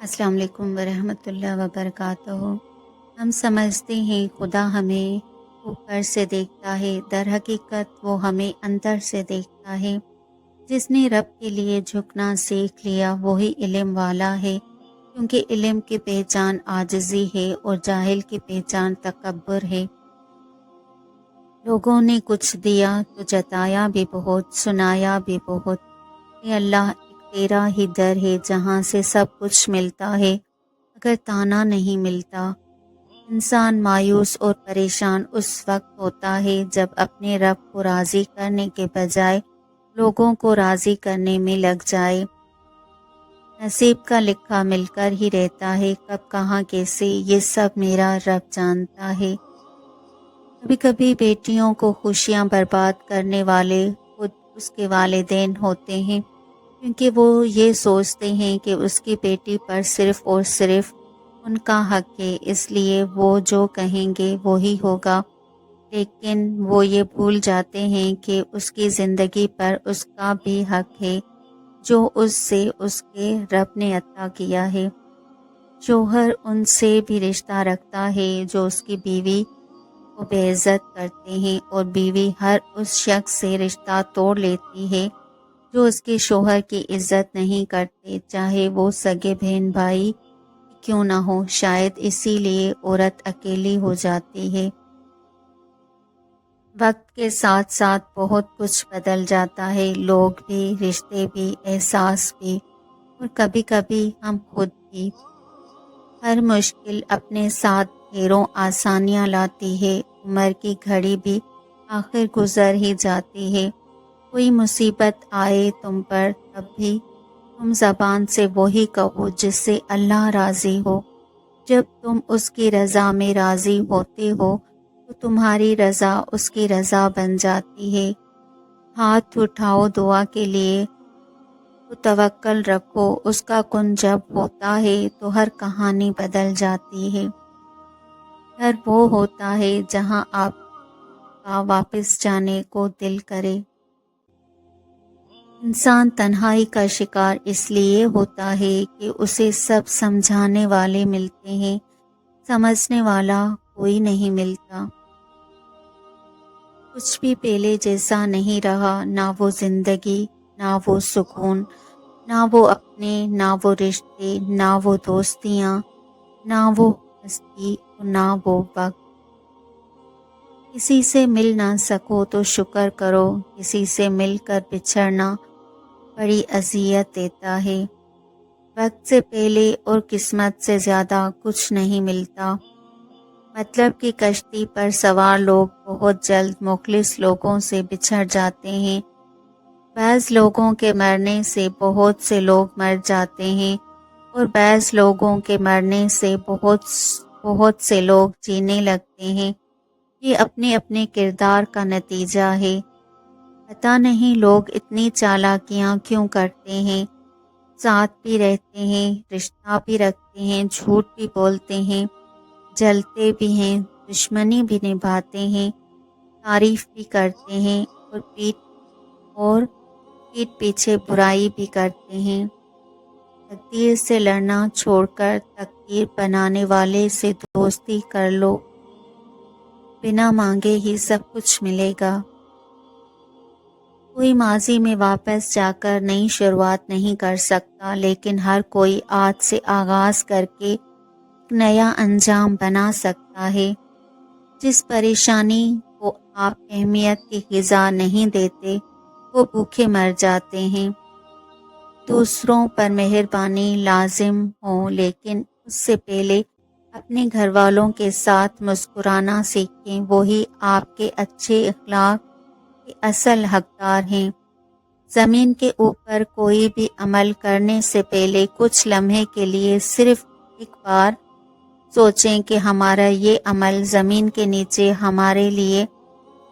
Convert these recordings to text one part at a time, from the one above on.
السلام علیکم ورحمۃ اللہ وبرکاتہ۔ ہم سمجھتے ہیں خدا ہمیں اوپر سے دیکھتا ہے، در حقیقت وہ ہمیں اندر سے دیکھتا ہے۔ جس نے رب کے لیے جھکنا سیکھ لیا وہی علم والا ہے، کیونکہ علم کی پہچان عاجزی ہے اور جاہل کی پہچان تکبر ہے۔ لوگوں نے کچھ دیا تو جتایا بھی بہت، سنایا بھی بہت۔ اے اللہ، ایک تیرا ہی در ہے جہاں سے سب کچھ ملتا ہے، اگر تانا نہیں ملتا۔ انسان مایوس اور پریشان اس وقت ہوتا ہے جب اپنے رب کو راضی کرنے کے بجائے لوگوں کو راضی کرنے میں لگ جائے۔ نصیب کا لکھا مل کر ہی رہتا ہے، کب کہاں کیسے یہ سب میرا رب جانتا ہے۔ کبھی کبھی بیٹیوں کو خوشیاں برباد کرنے والے خود اس کے والدین ہوتے ہیں، کیونکہ وہ یہ سوچتے ہیں کہ اس کی بیٹی پر صرف اور صرف ان کا حق ہے، اس لیے وہ جو کہیں گے وہی ہوگا، لیکن وہ یہ بھول جاتے ہیں کہ اس کی زندگی پر اس کا بھی حق ہے جو اس سے اس کے رب نے عطا کیا ہے۔ شوہر ان سے بھی رشتہ رکھتا ہے جو اس کی بیوی کو بے عزت کرتے ہیں، اور بیوی ہر اس شخص سے رشتہ توڑ لیتی ہے جو اس کے شوہر کی عزت نہیں کرتے، چاہے وہ سگے بہن بھائی کیوں نہ ہو۔ شاید اسی لیے عورت اکیلی ہو جاتی ہے۔ وقت کے ساتھ ساتھ بہت کچھ بدل جاتا ہے، لوگ بھی، رشتے بھی، احساس بھی، اور کبھی کبھی ہم خود بھی۔ ہر مشکل اپنے ساتھ ڈھیروں آسانیاں لاتی ہے، عمر کی گھڑی بھی آخر گزر ہی جاتی ہے۔ کوئی مصیبت آئے تم پر تب بھی تم زبان سے وہی کہو جس سے اللہ راضی ہو۔ جب تم اس کی رضا میں راضی ہوتے ہو تو تمہاری رضا اس کی رضا بن جاتی ہے۔ ہاتھ اٹھاؤ دعا کے لیے تو توکل رکھو، اس کا کن جب ہوتا ہے تو ہر کہانی بدل جاتی ہے۔ گھر وہ ہوتا ہے جہاں آپ کا واپس جانے کو دل کرے۔ انسان تنہائی کا شکار اس لیے ہوتا ہے کہ اسے سب سمجھانے والے ملتے ہیں، سمجھنے والا کوئی نہیں ملتا۔ کچھ بھی پہلے جیسا نہیں رہا، نہ وہ زندگی، نہ وہ سکون، نہ وہ اپنے، نہ وہ رشتے، نہ وہ دوستیاں، نہ وہ ہستی، نہ وہ وقت۔ کسی سے مل نہ سکو تو شکر کرو، کسی سے مل کر بچھڑنا بڑی اذیت دیتا ہے۔ وقت سے پہلے اور قسمت سے زیادہ کچھ نہیں ملتا۔ مطلب کی کشتی پر سوار لوگ بہت جلد مخلص لوگوں سے بچھڑ جاتے ہیں۔ بعض لوگوں کے مرنے سے بہت سے لوگ مر جاتے ہیں، اور بعض لوگوں کے مرنے سے بہت سے لوگ جینے لگتے ہیں۔ یہ اپنے اپنے کردار کا نتیجہ ہے۔ پتہ نہیں لوگ اتنی چالاکیاں کیوں کرتے ہیں، ساتھ بھی رہتے ہیں، رشتہ بھی رکھتے ہیں، جھوٹ بھی بولتے ہیں، جلتے بھی ہیں، دشمنی بھی نبھاتے ہیں، تعریف بھی کرتے ہیں، اور پیٹھ پیچھے برائی بھی کرتے ہیں۔ تقدیر سے لڑنا چھوڑ کر تقدیر بنانے والے سے دوستی کر لو، بنا مانگے ہی سب کچھ ملے گا۔ کوئی ماضی میں واپس جا کر نئی شروعات نہیں کر سکتا، لیکن ہر کوئی آج سے آغاز کر کے ایک نیا انجام بنا سکتا ہے۔ جس پریشانی کو آپ اہمیت کی غذا نہیں دیتے وہ بھوکے مر جاتے ہیں۔ دوسروں پر مہربانی لازم ہو، لیکن اس سے پہلے اپنے گھر والوں کے ساتھ مسکرانا سیکھیں، وہی آپ کے اچھے اخلاق کے اصل حقدار ہیں۔ زمین کے اوپر کوئی بھی عمل کرنے سے پہلے کچھ لمحے کے لیے صرف ایک بار سوچیں کہ ہمارا یہ عمل زمین کے نیچے ہمارے لیے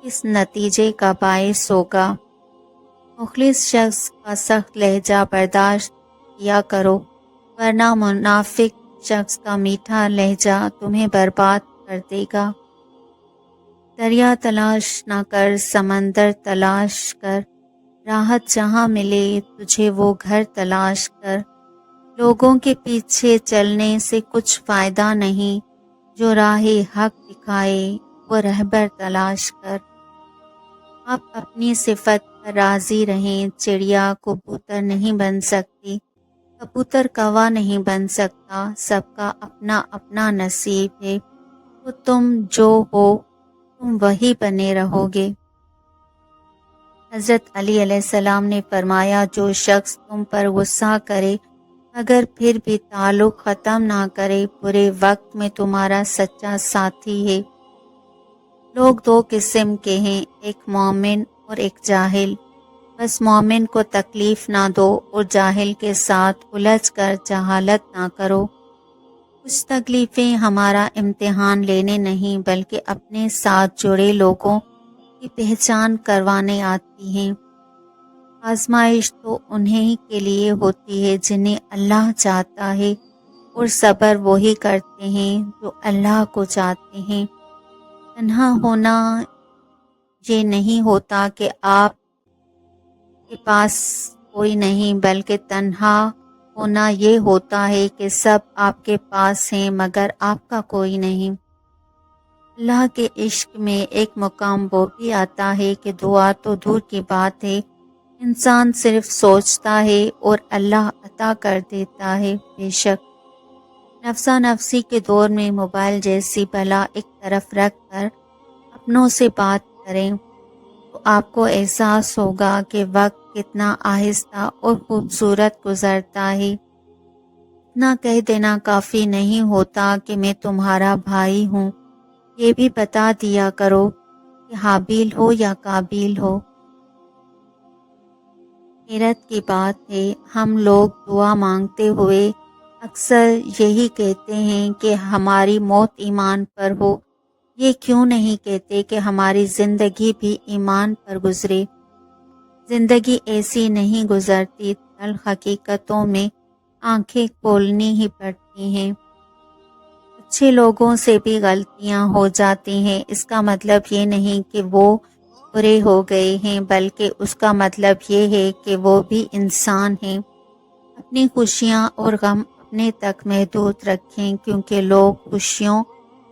کس نتیجے کا باعث ہوگا۔ مخلص شخص کا سخت لہجہ برداشت کیا کرو، ورنہ منافق شخص کا میٹھا لہجہ تمہیں برباد کر دے گا۔ دریا تلاش نہ کر، سمندر تلاش کر، راحت جہاں ملے تجھے وہ گھر تلاش کر۔ لوگوں کے پیچھے چلنے سے کچھ فائدہ نہیں، جو راہ حق دکھائے وہ رہبر تلاش کر۔ آپ اپنی صفت پر راضی رہیں، چڑیا کبوتر نہیں بن سکتی، کبوتر کوا نہیں بن سکتا، سب کا اپنا اپنا نصیب ہے، تو تم جو ہو تم وہی بنے رہو گے۔ حضرت علی علیہ السلام نے فرمایا، جو شخص تم پر غصہ کرے مگر پھر بھی تعلق ختم نہ کرے، برے وقت میں تمہارا سچا ساتھی ہے۔ لوگ دو قسم کے ہیں، ایک مومن اور ایک جاہل۔ بس مومن کو تکلیف نہ دو اور جاہل کے ساتھ الجھ کر جہالت نہ کرو۔ کچھ تکلیفیں ہمارا امتحان لینے نہیں بلکہ اپنے ساتھ جڑے لوگوں کی پہچان کروانے آتی ہیں۔ آزمائش تو انہیں کے لیے ہوتی ہے جنہیں اللہ چاہتا ہے، اور صبر وہی کرتے ہیں جو اللہ کو چاہتے ہیں۔ تنہا ہونا یہ نہیں ہوتا کہ آپ کے پاس کوئی نہیں، بلکہ تنہا ہونا یہ ہوتا ہے کہ سب آپ کے پاس ہیں مگر آپ کا کوئی نہیں۔ اللہ کے عشق میں ایک مقام وہ بھی آتا ہے کہ دعا تو دور کی بات ہے، انسان صرف سوچتا ہے اور اللہ عطا کر دیتا ہے۔ بے شک نفسا نفسی کے دور میں موبائل جیسی بلا ایک طرف رکھ کر اپنوں سے بات کریں تو آپ کو احساس ہوگا کہ وقت کتنا آہستہ اور خوبصورت گزرتا ہے۔ اتنا کہہ دینا کافی نہیں ہوتا کہ میں تمہارا بھائی ہوں، یہ بھی بتا دیا کرو کہ حابیل ہو یا قابیل ہو۔ حیرت کی بات ہے، ہم لوگ دعا مانگتے ہوئے اکثر یہی کہتے ہیں کہ ہماری موت ایمان پر ہو، یہ کیوں نہیں کہتے کہ ہماری زندگی بھی ایمان پر گزرے؟ زندگی ایسی نہیں گزرتی، تلخ حقیقتوں میں آنکھیں کھولنی ہی پڑتی ہیں۔ اچھے لوگوں سے بھی غلطیاں ہو جاتی ہیں، اس کا مطلب یہ نہیں کہ وہ برے ہو گئے ہیں، بلکہ اس کا مطلب یہ ہے کہ وہ بھی انسان ہیں۔ اپنی خوشیاں اور غم اپنے تک محدود رکھیں، کیونکہ لوگ خوشیوں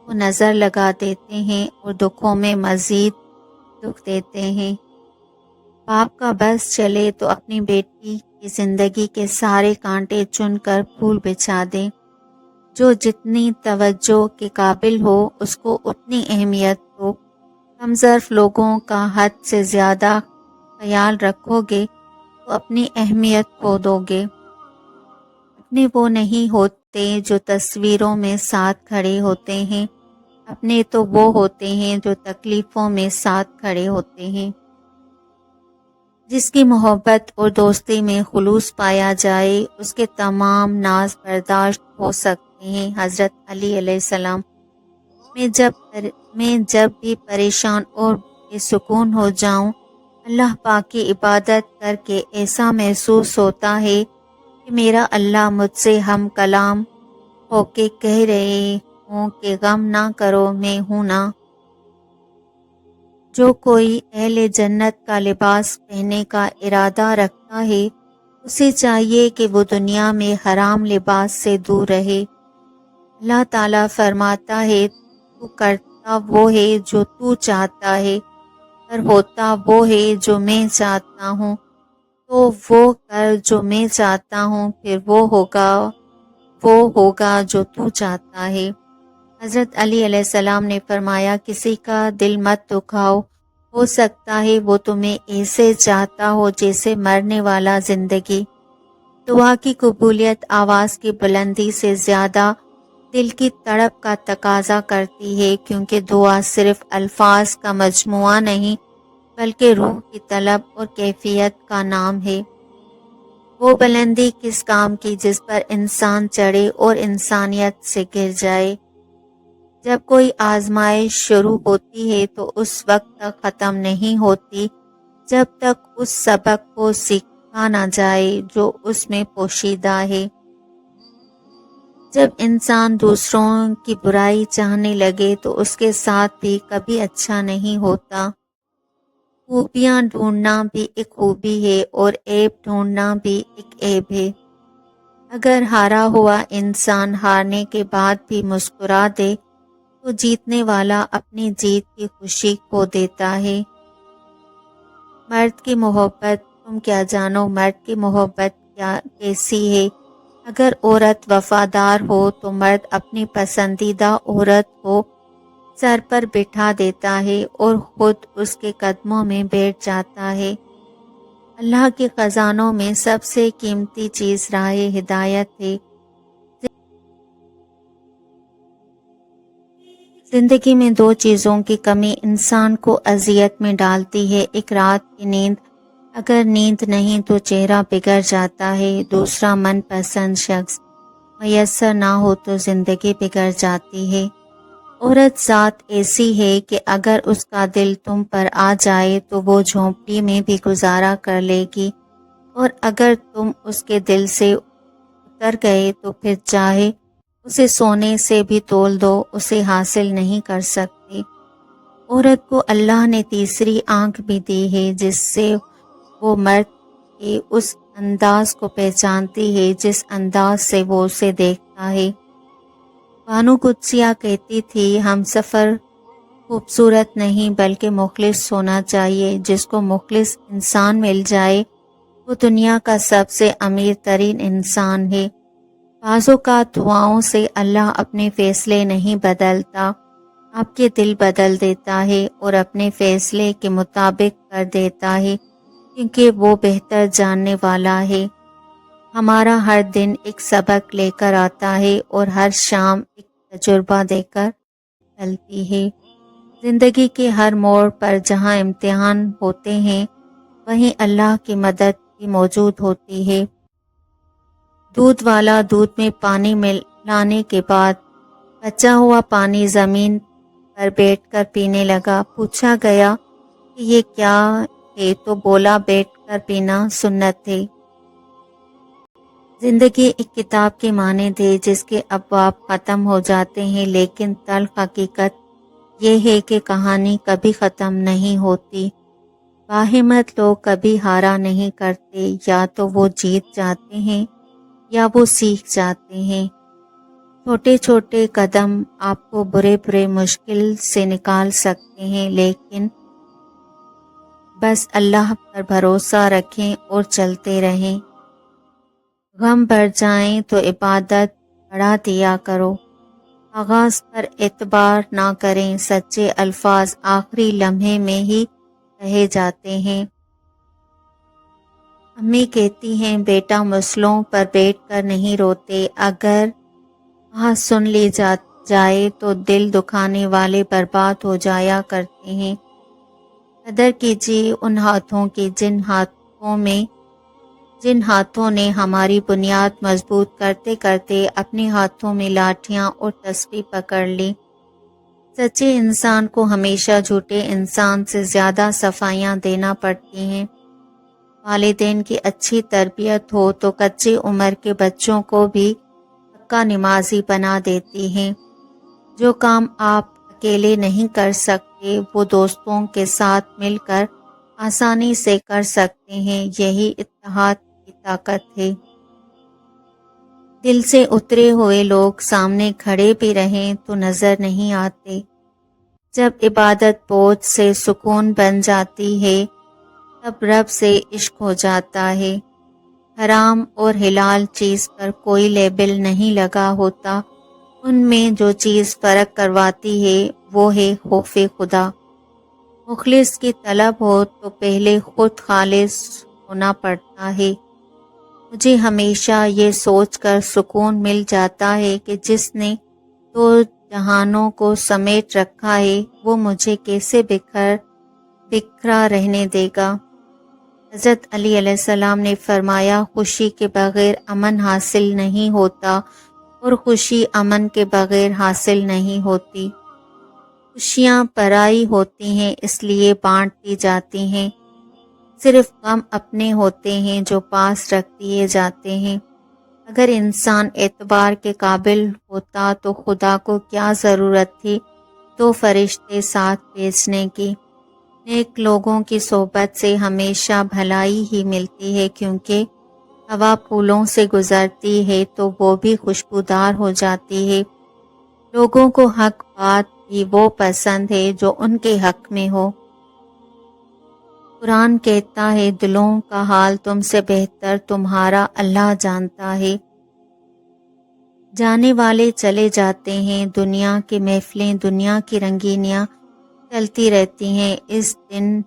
کو نظر لگا دیتے ہیں اور دکھوں میں مزید دکھ دیتے ہیں۔ باپ کا بس چلے تو اپنی بیٹی کی زندگی کے سارے کانٹے چن کر پھول بچھا دیں۔ جو جتنی توجہ کے قابل ہو اس کو اتنی اہمیت دو۔ کم ظرف لوگوں کا حد سے زیادہ خیال رکھو گے تو اپنی اہمیت کھو دو گے۔ اپنے وہ نہیں ہوتے جو تصویروں میں ساتھ کھڑے ہوتے ہیں، اپنے تو وہ ہوتے ہیں جو تکلیفوں میں ساتھ کھڑے ہوتے ہیں۔ جس کی محبت اور دوستی میں خلوص پایا جائے اس کے تمام ناز برداشت ہو سکتے ہیں۔ حضرت علی علیہ السلام، میں جب بھی پریشان اور بے سکون ہو جاؤں، اللہ پاک کی عبادت کر کے ایسا محسوس ہوتا ہے کہ میرا اللہ مجھ سے ہم کلام ہو کے کہہ رہے ہوں کہ غم نہ کرو، میں ہوں نا۔ جو کوئی اہل جنت کا لباس پہننے کا ارادہ رکھتا ہے اسے چاہیے کہ وہ دنیا میں حرام لباس سے دور رہے۔ اللہ تعالیٰ فرماتا ہے، تو کرتا وہ ہے جو تو چاہتا ہے، پر ہوتا وہ ہے جو میں چاہتا ہوں، تو وہ کر جو میں چاہتا ہوں، پھر وہ ہوگا جو تو چاہتا ہے۔ حضرت علی علیہ السلام نے فرمایا، کسی کا دل مت دکھاؤ، ہو سکتا ہے وہ تمہیں ایسے چاہتا ہو جیسے مرنے والا زندگی۔ دعا کی قبولیت آواز کی بلندی سے زیادہ دل کی تڑپ کا تقاضا کرتی ہے، کیونکہ دعا صرف الفاظ کا مجموعہ نہیں بلکہ روح کی طلب اور کیفیت کا نام ہے۔ وہ بلندی کس کام کی جس پر انسان چڑھے اور انسانیت سے گر جائے۔ جب کوئی آزمائش شروع ہوتی ہے تو اس وقت تک ختم نہیں ہوتی جب تک اس سبق کو سیکھا نہ جائے جو اس میں پوشیدہ ہے۔ جب انسان دوسروں کی برائی چاہنے لگے تو اس کے ساتھ بھی کبھی اچھا نہیں ہوتا۔ خوبیاں ڈھونڈنا بھی ایک خوبی ہے اور عیب ڈھونڈنا بھی ایک عیب ہے۔ اگر ہارا ہوا انسان ہارنے کے بعد بھی مسکرا دے تو جیتنے والا اپنی جیت کی خوشی کھو دیتا ہے۔ مرد کی محبت تم کیا جانو، مرد کی محبت کیسی ہے؟ اگر عورت وفادار ہو تو مرد اپنی پسندیدہ عورت کو سر پر بٹھا دیتا ہے اور خود اس کے قدموں میں بیٹھ جاتا ہے۔ اللہ کے خزانوں میں سب سے قیمتی چیز راہ ہدایت ہے۔ زندگی میں دو چیزوں کی کمی انسان کو اذیت میں ڈالتی ہے، ایک رات کی نیند، اگر نیند نہیں تو چہرہ بگڑ جاتا ہے، دوسرا من پسند شخص میسر نہ ہو تو زندگی بگڑ جاتی ہے۔ عورت ذات ایسی ہے کہ اگر اس کا دل تم پر آ جائے تو وہ جھونپڑی میں بھی گزارا کر لے گی، اور اگر تم اس کے دل سے اتر گئے تو پھر چاہے اسے سونے سے بھی تول دو، اسے حاصل نہیں کر سکتے۔ عورت کو اللہ نے تیسری آنکھ بھی دی ہے جس سے وہ مرد کے اس انداز کو پہچانتی ہے جس انداز سے وہ اسے دیکھتا ہے۔ بانو قدسیہ کہتی تھی، ہم سفر خوبصورت نہیں بلکہ مخلص ہونا چاہیے، جس کو مخلص انسان مل جائے وہ دنیا کا سب سے امیر ترین انسان ہے۔ بعض اوقات دعاؤں سے اللہ اپنے فیصلے نہیں بدلتا، آپ کے دل بدل دیتا ہے اور اپنے فیصلے کے مطابق کر دیتا ہے، کیونکہ وہ بہتر جاننے والا ہے۔ ہمارا ہر دن ایک سبق لے کر آتا ہے اور ہر شام ایک تجربہ دے کر چلتی ہے۔ زندگی کے ہر موڑ پر جہاں امتحان ہوتے ہیں وہیں اللہ کی مدد بھی موجود ہوتی ہے۔ دودھ والا دودھ میں پانی ملانے کے بعد بچا ہوا پانی زمین پر بیٹھ کر پینے لگا۔ پوچھا گیا کہ یہ کیا ہے تو بولا، بیٹھ کر پینا سنت ہے۔ زندگی ایک کتاب کے مانند ہے جس کے ابواب ختم ہو جاتے ہیں، لیکن تلخ حقیقت یہ ہے کہ کہانی کبھی ختم نہیں ہوتی۔ باہمت لوگ کبھی ہارا نہیں کرتے، یا تو وہ جیت جاتے ہیں یا وہ سیکھ جاتے ہیں۔ چھوٹے چھوٹے قدم آپ کو برے برے مشکل سے نکال سکتے ہیں، لیکن بس اللہ پر بھروسہ رکھیں اور چلتے رہیں۔ غم بڑھ جائیں تو عبادت بڑھا دیا کرو۔ آغاز پر اعتبار نہ کریں، سچے الفاظ آخری لمحے میں ہی کہے جاتے ہیں۔ امی کہتی ہیں، بیٹا مسلوں پر بیٹھ کر نہیں روتے، اگر آہ سن لی جائے تو دل دکھانے والے برباد ہو جایا کرتے ہیں۔ قدر کیجیے ان ہاتھوں کی جن ہاتھوں نے ہماری بنیاد مضبوط کرتے کرتے اپنے ہاتھوں میں لاٹھیاں اور تسبیح پکڑ لی۔ سچے انسان کو ہمیشہ جھوٹے انسان سے زیادہ صفائیاں دینا پڑتی ہیں۔ والدین کی اچھی تربیت ہو تو کچی عمر کے بچوں کو بھی پکا نمازی بنا دیتی ہیں۔ جو کام آپ اکیلے نہیں کر سکتے وہ دوستوں کے ساتھ مل کر آسانی سے کر سکتے ہیں، یہی اتحاد کی طاقت ہے۔ دل سے اترے ہوئے لوگ سامنے کھڑے بھی رہیں تو نظر نہیں آتے۔ جب عبادت بوجھ سے سکون بن جاتی ہے تب رب سے عشق ہو جاتا ہے۔ حرام اور حلال چیز پر کوئی لیبل نہیں لگا ہوتا، ان میں جو چیز فرق کرواتی ہے وہ ہے خوف خدا۔ مخلص کی طلب ہو تو پہلے خود خالص ہونا پڑتا ہے۔ مجھے ہمیشہ یہ سوچ کر سکون مل جاتا ہے کہ جس نے دو جہانوں کو سمیٹ رکھا ہے وہ مجھے کیسے بکھرا رہنے دے گا۔ حضرت علی علیہ السلام نے فرمایا، خوشی کے بغیر امن حاصل نہیں ہوتا اور خوشی امن کے بغیر حاصل نہیں ہوتی۔ خوشیاں پرائی ہوتی ہیں اس لیے بانٹ دی جاتی ہیں، صرف غم اپنے ہوتے ہیں جو پاس رکھ دیے جاتے ہیں۔ اگر انسان اعتبار کے قابل ہوتا تو خدا کو کیا ضرورت تھی دو فرشتے ساتھ بھیجنے کی۔ نیک لوگوں کی صحبت سے ہمیشہ بھلائی ہی ملتی ہے، کیونکہ ہوا پھولوں سے گزرتی ہے تو وہ بھی خوشبودار ہو جاتی ہے۔ لوگوں کو حق بات بھی وہ پسند ہے جو ان کے حق میں ہو۔ قرآن کہتا ہے دلوں کا حال تم سے بہتر تمہارا اللہ جانتا ہے۔ جانے والے چلے جاتے ہیں، دنیا کی محفلیں، دنیا کی رنگینیاں چلتی رہتی ہیں، اس دن